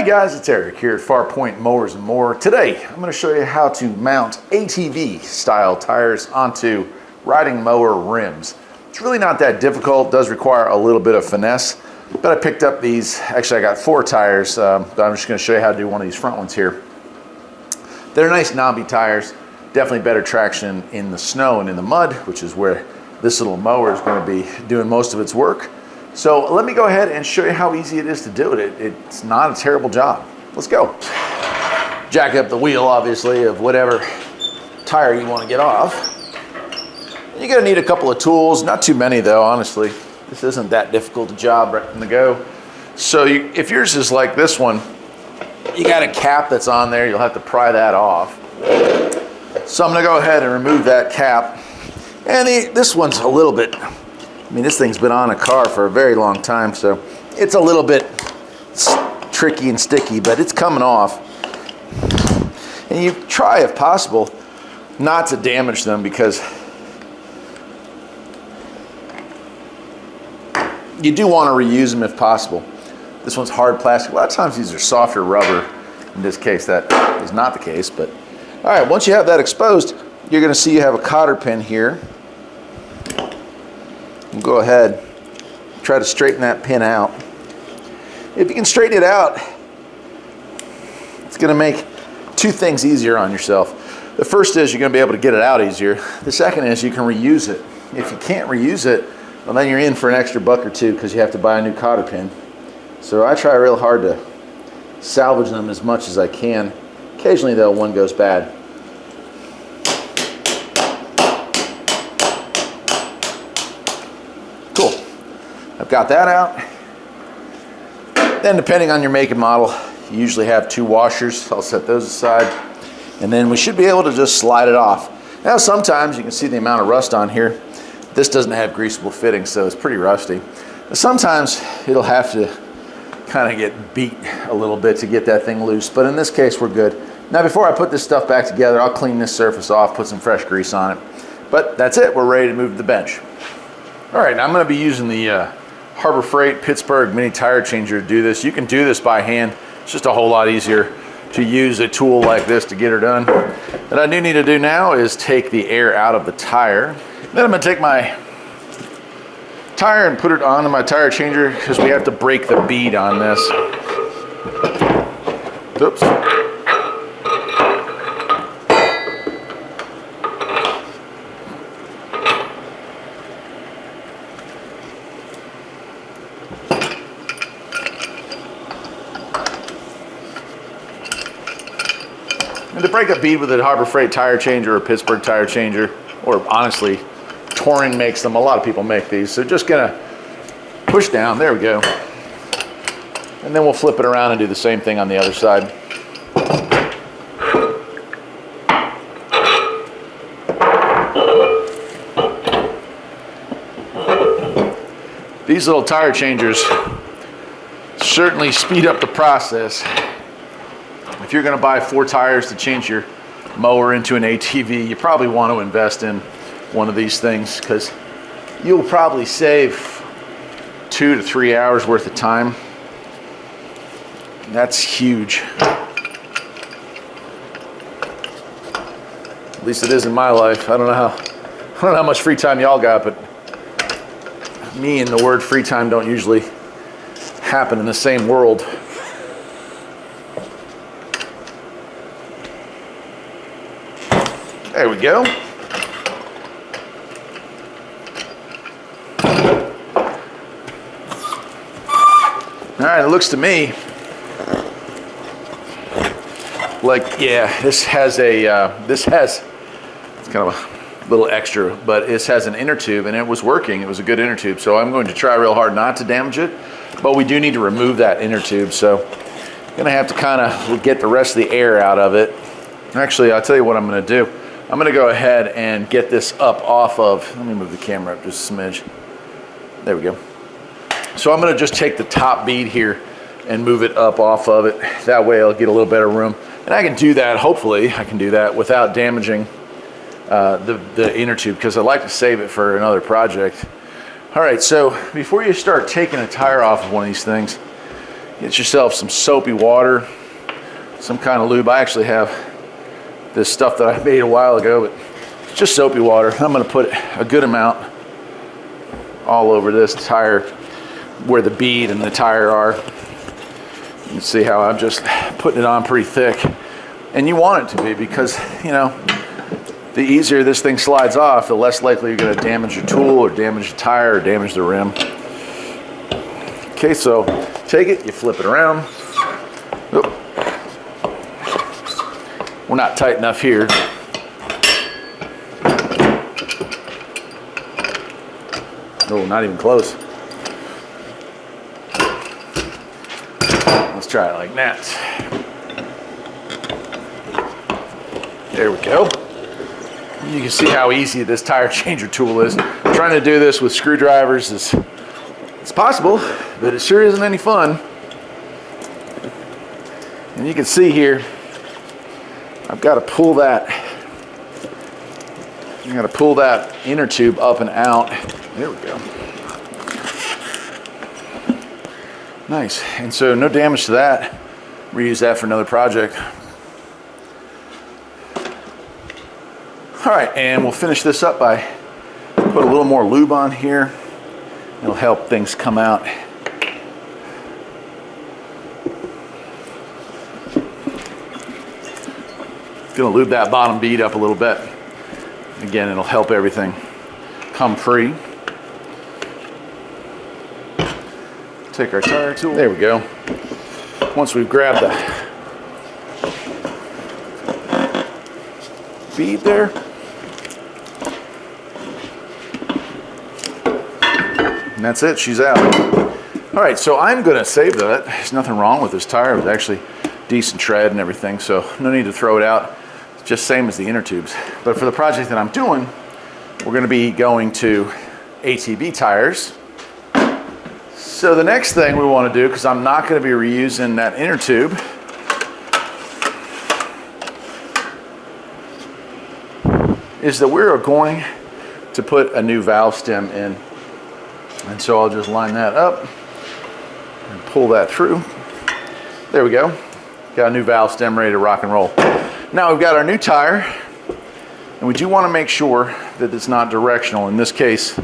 Hey guys, it's Eric here at Farpoint Mowers and More. Today, I'm going to show you how to mount ATV style tires onto riding mower rims. It's really not that difficult. It does require a little bit of finesse, but I picked up these. Actually, I got 4 tires, but I'm just going to show you how to do one of these front ones here. They're nice knobby tires, definitely better traction in the snow and in the mud, which is where this little mower is going to be doing most of its work. So let me go ahead and show you how easy it is to do it. It's not a terrible job. Let's go. Jack up the wheel, obviously, of whatever tire you want to get off. You're going to need a couple of tools, not too many though, honestly. This isn't that difficult a job right from the go. So if yours is like this one, you got a cap that's on there, you'll have to pry that off. So I'm going to go ahead and remove that cap. And this one's a little bit, I mean, this thing's been on a car for a very long time, so it's a little bit tricky and sticky, but it's coming off. And you try, if possible, not to damage them, because you do want to reuse them if possible. This one's hard plastic. A lot of times these are softer rubber. In this case, that is not the case, but all right, once you have that exposed, you're going to see you have a cotter pin here. Go ahead, try to straighten that pin out. If you can straighten it out, it's going to make 2 things easier on yourself. The first is you're going to be able to get it out easier. The second is you can reuse it. If you can't reuse it, well, then you're in for an extra $1 or $2 because you have to buy a new cotter pin. So I try real hard to salvage them as much as I can. Occasionally though, one goes bad. Cool. I've got that out. Then depending on your make and model, you usually have 2 washers. I'll set those aside. And then we should be able to just slide it off. Now sometimes you can see the amount of rust on here. This doesn't have greasable fittings, so it's pretty rusty. But sometimes it'll have to kind of get beat a little bit to get that thing loose. But in this case, we're good. Now before I put this stuff back together, I'll clean this surface off, put some fresh grease on it. But that's it, we're ready to move to the bench. All right, now I'm going to be using the Harbor Freight Pittsburgh mini tire changer to do this. You can do this by hand. It's just a whole lot easier to use a tool like this to get her done. What I do need to do now is take the air out of the tire. Then I'm going to take my tire and put it onto my tire changer because we have to break the bead on this. Oops. And to break a bead with a Harbor Freight tire changer or Pittsburgh tire changer, or honestly, Touring makes them, a lot of people make these. So just gonna push down, there we go. And then we'll flip it around and do the same thing on the other side. These little tire changers certainly speed up the process. If you're going to buy 4 tires to change your mower into an ATV, you probably want to invest in one of these things because you'll probably save 2 to 3 hours worth of time. That's huge. At least it is in my life. I don't know how much free time y'all got, but me and the word free time don't usually happen in the same world. There we go. All right, it looks to me like, yeah, this has it's kind of a little extra, but this has an inner tube and it was working. It was a good inner tube. So I'm going to try real hard not to damage it, but we do need to remove that inner tube. So I'm gonna have to kind of get the rest of the air out of it. Actually, I'll tell you what I'm gonna do. I'm gonna go ahead and get this up off of, let me move the camera up just a smidge. There we go. So I'm gonna just take the top bead here and move it up off of it. That way I'll get a little better room. And I can do that, hopefully I can do that without damaging the inner tube, because I like to save it for another project. All right, so before you start taking a tire off of one of these things, Get yourself some soapy water, some kind of lube. I actually have this stuff that I made a while ago, but it's just soapy water. I'm going to put a good amount all over this tire where the bead and the tire are. You can see how I'm just putting it on pretty thick. And you want it to be, because, you know, the easier this thing slides off, the less likely you're going to damage your tool or damage the tire or damage the rim. Okay, so take it, you flip it around. Oop. We're not tight enough here. Oh, not even close. Let's try it like that. There we go. You can see how easy this tire changer tool is. Trying to do this with screwdrivers it's possible, but it sure isn't any fun. And you can see here, I've got to pull that. You got to pull that inner tube up and out. There we go. Nice. And so no damage to that. Reuse that for another project. All right, and we'll finish this up by put a little more lube on here. It'll help things come out. Gonna lube that bottom bead up a little bit. Again, it'll help everything come free. Take our tire tool. There we go. Once we've grabbed the bead there, and that's it, she's out. All right, so I'm gonna save that. There's nothing wrong with this tire. It was actually decent tread and everything, so no need to throw it out. It's just same as the inner tubes. But for the project that I'm doing, we're gonna be going to ATV tires. So the next thing we wanna do, because I'm not gonna be reusing that inner tube, is that we're going to put a new valve stem in. And so I'll just line that up and pull that through. There we go. Got a new valve stem ready to rock and roll. Now we've got our new tire, and we do want to make sure that it's not directional. In this case,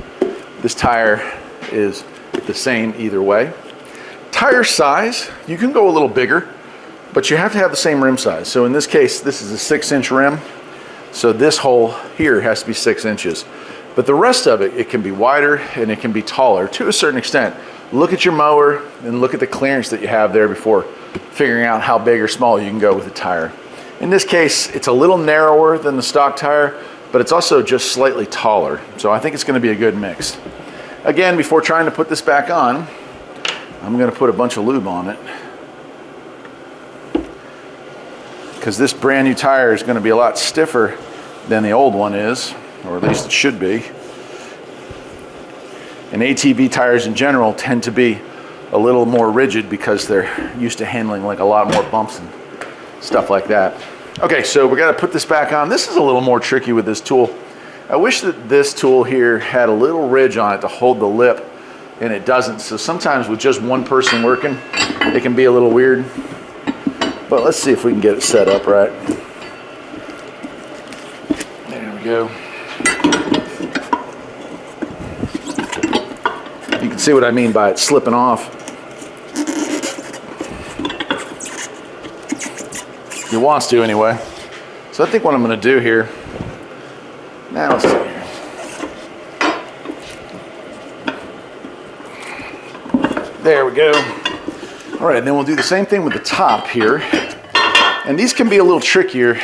this tire is the same either way. Tire size, you can go a little bigger, but you have to have the same rim size. So in this case, this is a 6-inch rim. So this hole here has to be 6 inches. But the rest of it, it can be wider and it can be taller to a certain extent. Look at your mower and look at the clearance that you have there before figuring out how big or small you can go with the tire. In this case, it's a little narrower than the stock tire, but it's also just slightly taller. So I think it's gonna be a good mix. Again, before trying to put this back on, I'm gonna put a bunch of lube on it, because this brand new tire is gonna be a lot stiffer than the old one is, or at least it should be. And ATV tires in general tend to be a little more rigid because they're used to handling like a lot more bumps and stuff like that. Okay, so we gotta put this back on. This is a little more tricky with this tool. I wish that this tool here had a little ridge on it to hold the lip, and it doesn't. So sometimes with just one person working, it can be a little weird. But let's see if we can get it set up right. There we go. You can see what I mean by it slipping off. It wants to anyway. So I think what I'm going to do here, now let's see here. There we go. All right, and then we'll do the same thing with the top here. And these can be a little trickier.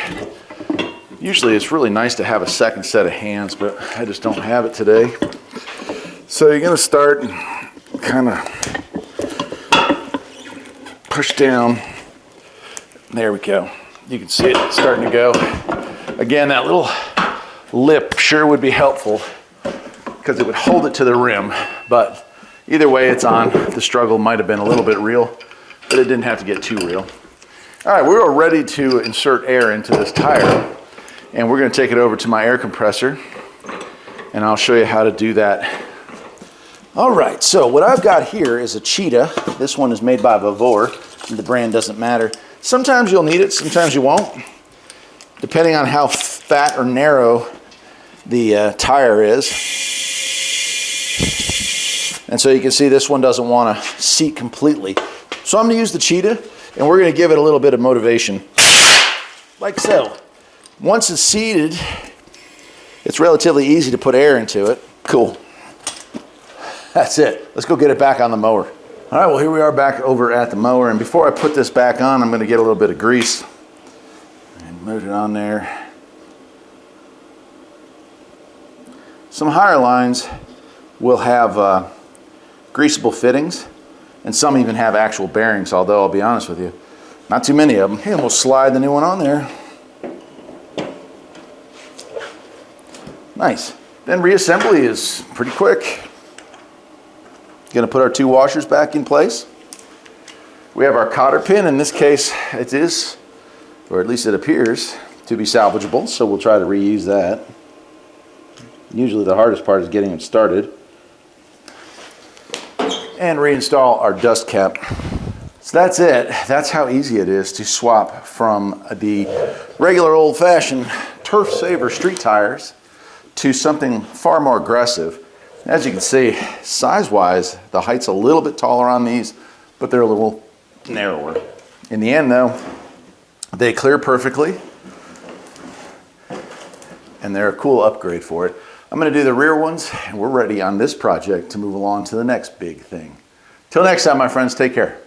Usually it's really nice to have a second set of hands, but I just don't have it today. So you're going to start and kind of push down. There we go. You can see it starting to go. Again, that little lip sure would be helpful because it would hold it to the rim. But either way it's on. The struggle might have been a little bit real, but it didn't have to get too real. All right, we're ready to insert air into this tire. And we're going to take it over to my air compressor. And I'll show you how to do that All right, so what I've got here is a Cheetah. This one is made by Mower. The brand doesn't matter. Sometimes you'll need it, sometimes you won't, depending on how fat or narrow the tire is. And so you can see this one doesn't want to seat completely. So I'm going to use the Cheetah, and we're going to give it a little bit of motivation, like so. Once it's seated, it's relatively easy to put air into it. Cool. That's it. Let's go get it back on the mower. All right, well, here we are back over at the mower, and before I put this back on, I'm going to get a little bit of grease and move it on there. Some higher lines will have greasable fittings, and some even have actual bearings, although I'll be honest with you, not too many of them. And we'll slide the new one on there. Nice. Then reassembly is pretty quick. Going to put our 2 washers back in place. We have our cotter pin. In this case, it is, or at least it appears, to be salvageable, so we'll try to reuse that. Usually the hardest part is getting it started. And reinstall our dust cap. So that's it. That's how easy it is to swap from the regular old-fashioned Turf Saver street tires to something far more aggressive. As you can see, size-wise, the height's a little bit taller on these, but they're a little narrower. In the end, though, they clear perfectly, and they're a cool upgrade for it. I'm going to do the rear ones, and we're ready on this project to move along to the next big thing. Till next time, my friends, take care.